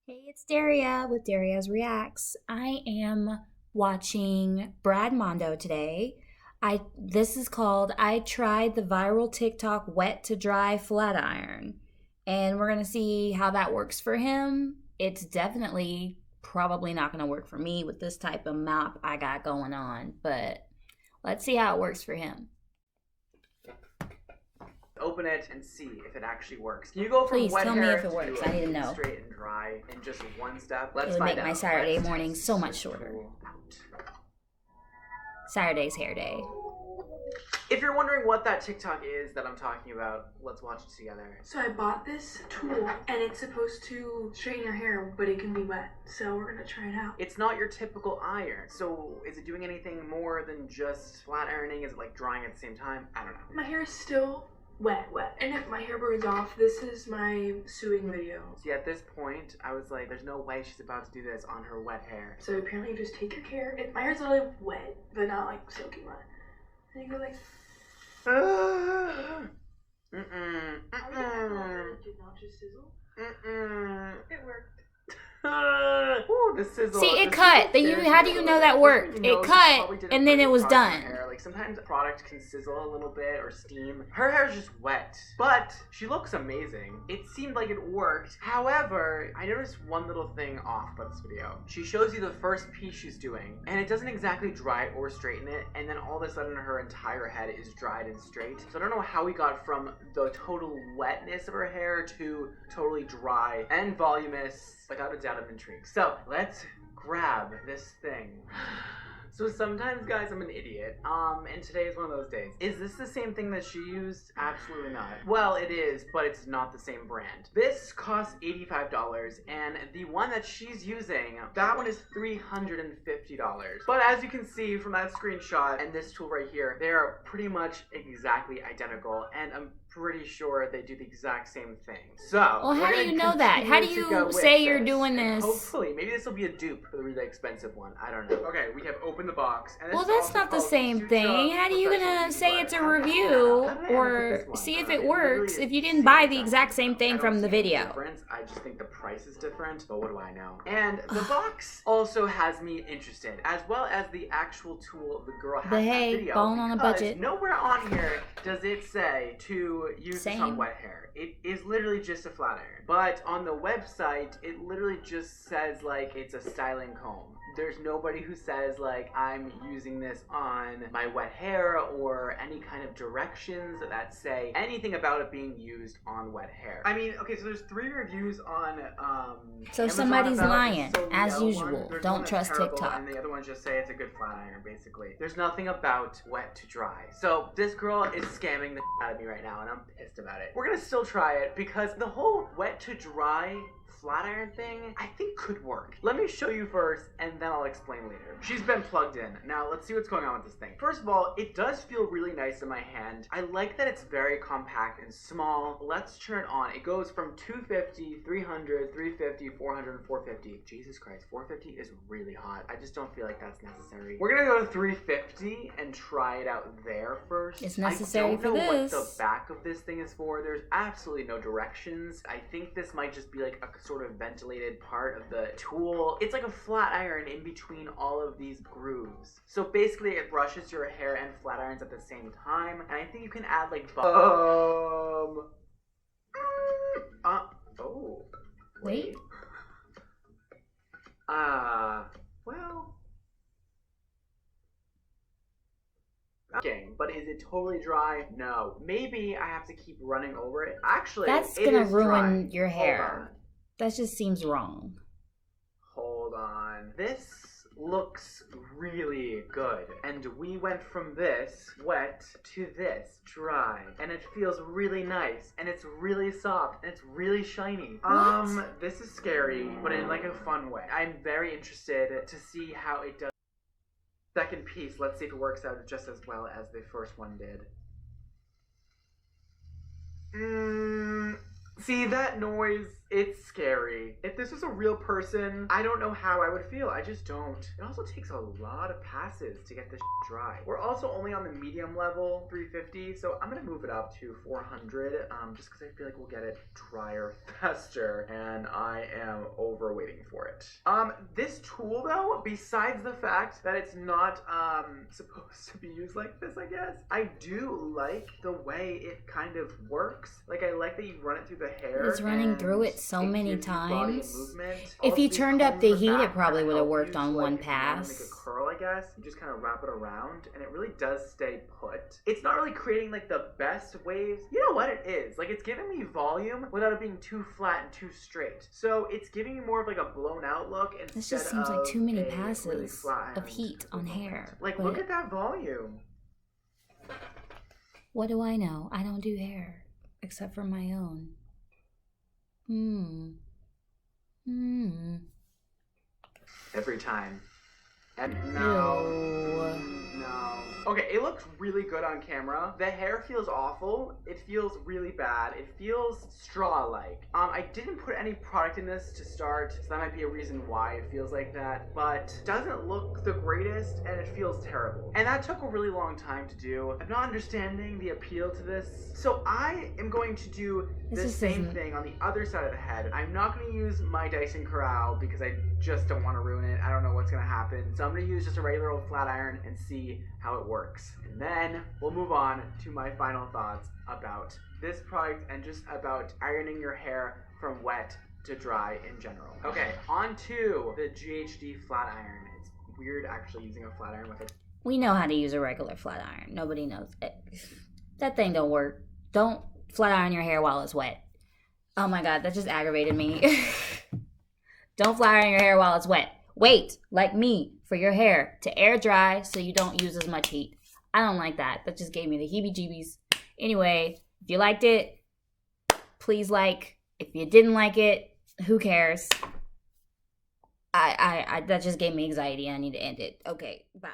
Hey, it's Daria with Daria's Reacts. I am watching Brad Mondo today. This is called I tried the viral TikTok wet to dry flat iron. And we're gonna see how that works for him. It's definitely probably not gonna work for me with this type of mop I got going on, but let's see how it works for him. Open it and see if it actually works. Can you go from Please wet tell me hair if it to works. I need to know. straight and dry in just one step? It Let's would find make out. my Saturday Let's morning test so much this shorter. tool out. Saturday's hair day. If you're wondering what that TikTok is that I'm talking about, let's watch it together. So I bought this tool and it's supposed to straighten your hair, but it can be wet. So we're gonna try it out. It's not your typical iron. So is it doing anything more than just flat ironing? Is it like drying at the same time? I don't know. My hair is still wet. And if my hair burns off, this is my sewing video. See, at this point, I was like, there's no way she's about to do this on her wet hair. So apparently you just take your hair. My hair's a little wet, but not like soaking wet. And you go like... Did not just sizzle? It worked. Ooh, the sizzle. See, it cut. How do you know that worked? It cut, and then it was done. Like sometimes a product can sizzle a little bit or steam. Her hair is just wet, but she looks amazing. It seemed like it worked. However, I noticed one little thing off about this video. She shows you the first piece she's doing, and it doesn't exactly dry or straighten it, and then all of a sudden her entire head is dried and straight. So I don't know how we got from the total wetness of her hair to totally dry and voluminous. Without a doubt, I'm intrigued. So let's grab this thing. So sometimes, guys, I'm an idiot. And today is one of those days. Is this the same thing that she used? Absolutely not. Well, it is, but it's not the same brand. This costs $85, and the one that she's using, that one is $350. But as you can see from that screenshot and this tool right here, they are pretty much exactly identical, and I'm pretty sure they do the exact same thing. So, well, how do you know that? How do you say you're doing this? Hopefully, maybe this will be a dupe for the really expensive one. I don't know. Okay, we have opened the box. And well, that's not the same thing. How are you gonna say it's a review or see if it works if you didn't buy the exact same thing from the video? I just think the price is different, but what do I know? And the box also has me interested, as well as the actual tool the girl has in that video. Bone on a budget. Nowhere on here does it say to use this on wet hair. It is literally just a flat iron. But on the website, it literally just says like it's a styling comb. There's nobody who says like I'm using this on my wet hair or any kind of directions that say anything about it being used on wet hair. I mean, okay, so there's 3 reviews on so Amazon somebody's about lying, it. So as usual. Don't trust TikTok. And the other ones just say it's a good flat iron, basically. There's nothing about wet to dry. So this girl is scamming the out of me right now, and I'm pissed about it. We're gonna still try it because the whole wet to dry flat iron thing, I think could work. Let me show you first, and then I'll explain later. She's been plugged in. Now, let's see what's going on with this thing. First of all, it does feel really nice in my hand. I like that it's very compact and small. Let's turn it on. It goes from 250, 300, 350, 400, and 450. Jesus Christ, 450 is really hot. I just don't feel like that's necessary. We're gonna go to 350 and try it out there first. It's necessary for this. I don't know what the back of this thing is for. There's absolutely no directions. I think this might just be like a sort of ventilated part of the tool. It's like a flat iron in between all of these grooves. So basically it brushes your hair and flat irons at the same time. And I think you can add like oh, wait. Well, okay, but is it totally dry? No. Maybe I have to keep running over it. Actually, that's gonna ruin your hair. That just seems wrong. Hold on. This looks really good. And we went from this wet to this dry. And it feels really nice. And it's really soft. And it's really shiny. What? This is scary, but in like a fun way. I'm very interested to see how it does. Second piece, let's see if it works out just as well as the first one did. See, that noise, It's scary. If this was a real person, I don't know how I would feel. I just don't. It also takes a lot of passes to get this dry. We're also only on the medium level, 350, so I'm gonna move it up to 400, just because I feel like we'll get it drier faster, and I am over waiting for it. This tool though, besides the fact that it's not supposed to be used like this, I guess, I do like the way it kind of works. Like, I like that you run it through the hair. It's running through it so many times. If Also, you these turned up combs the in heat, back it probably kinda would have help worked you, on so, one like, if you wanna make a pass. curl, I guess, you just kind of wrap it around, and it really does stay put. It's not really creating like the best waves. You know what it is? Like, it's giving me volume without it being too flat and too straight. So it's giving me more of like a blown out look instead This just seems like too many of a really passes flat of heat on moment. hair. Like, But look at that volume. what do I know? I don't do hair except for my own. Every time. And Ew. No. Okay, it looks really good on camera. The hair feels awful. It feels really bad. It feels straw-like. I didn't put any product in this to start, so that might be a reason why it feels like that. But it doesn't look the greatest, and it feels terrible. And that took a really long time to do. I'm not understanding the appeal to this. So I am going to do the same thing on the other side of the head. I'm not going to use my Dyson Corral because I just don't want to ruin it. I don't know what's going to happen. So I'm going to use just a regular old flat iron and see how it works. And then we'll move on to my final thoughts about this product and just about ironing your hair from wet to dry in general. Okay, on to the GHD flat iron. It's weird actually using a flat iron with it. We know how to use a regular flat iron. Nobody knows it. That thing don't work. Don't flat iron your hair while it's wet. Oh my god, that just aggravated me. Don't flat iron your hair while it's wet. Wait, like me, for your hair to air dry so you don't use as much heat. I don't like that. That just gave me the heebie-jeebies. Anyway, if you liked it, please like. If you didn't like it, who cares? That just gave me anxiety. I need to end it. Okay, bye.